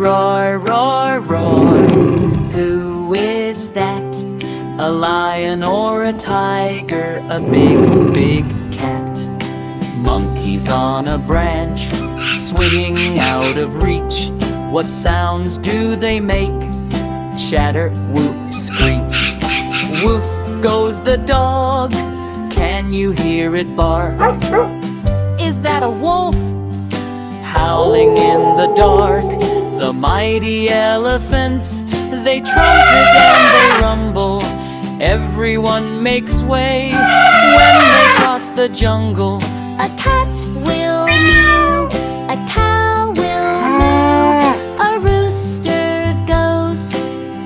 Roar, roar, roar. Who is that? A lion or a tiger? A big, big cat. Monkeys on a branch, swinging out of reach. What sounds do they make? Chatter, whoop, screech. Woof goes the dog. Can you hear it bark? Is that a wolf? Howling in the dark. The mighty elephants, they trumpet and they rumble. Everyone makes way when they cross the jungle. A cat will mew, a cow will moo, a rooster goes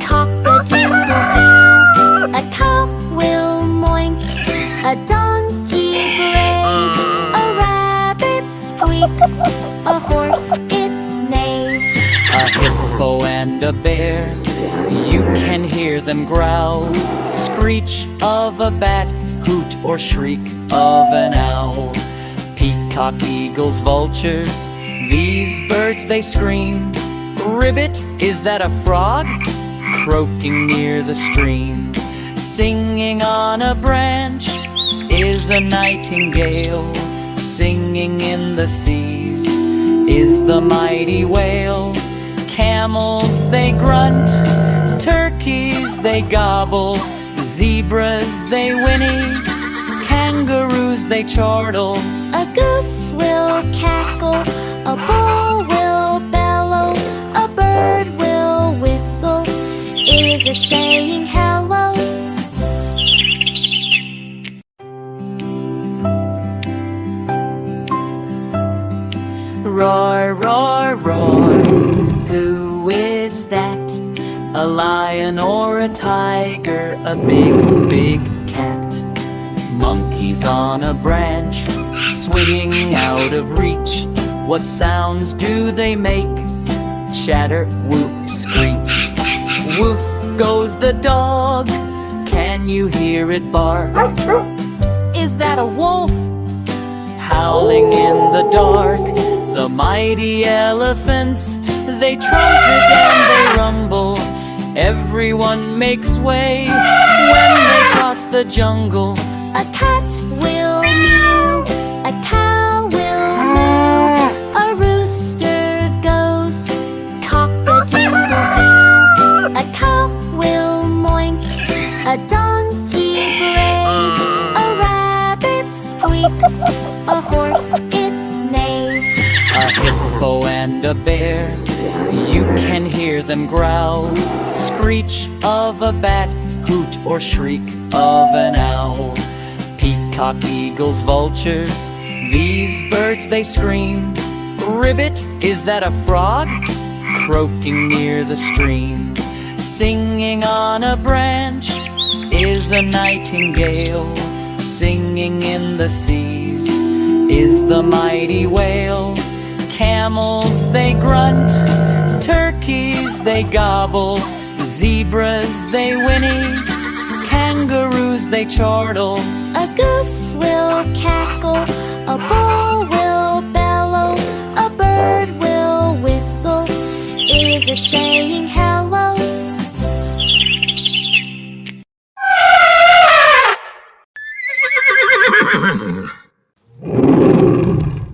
cock-a-doodle-doo, a cow will moink, a donkey brays, a rabbit squeaks, a horse it neighs. A hippo and a bear, you can hear them growl. Screech of a bat, hoot or shriek of an owl. Peacock, eagles, vultures, these birds they scream. Ribbit, is that a frog? Croaking near the stream. Singing on a branch is a nightingale. Singing in the seas is the mighty whale. Camels they grunt, turkeys they gobble, zebras they whinny, kangaroos they chortle. A goose will cackle, a bull will bellow, a bird will whistle. Is it saying hello? Roar, roar, roar. Who is that? A lion or a tiger? A big, big cat. Monkeys on a branch, swinging out of reach. What sounds do they make? Chatter, whoop, screech. Woof goes the dog. Can you hear it bark? Is that a wolf? Howling in the dark. The mighty elephants, they trumpet and they rumble. Everyone makes way when they cross the jungle. A cat will mew, a cow will moo, a rooster goes cock-a-doodle-doo, a cow will moink, a donkey brays, a rabbit squeaks, a horse it neighs. A hippo and a bear, you can hear them growl. Screech of a bat, hoot or shriek of an owl. Peacock, eagles, vultures, these birds they scream. Ribbit, is that a frog? Croaking near the stream. Singing on a branch is a nightingale. Singing in the seas is the mighty whale. Camels they grunt, turkeys they gobble, zebras they whinny, kangaroos they chortle. A goose will cackle, a bull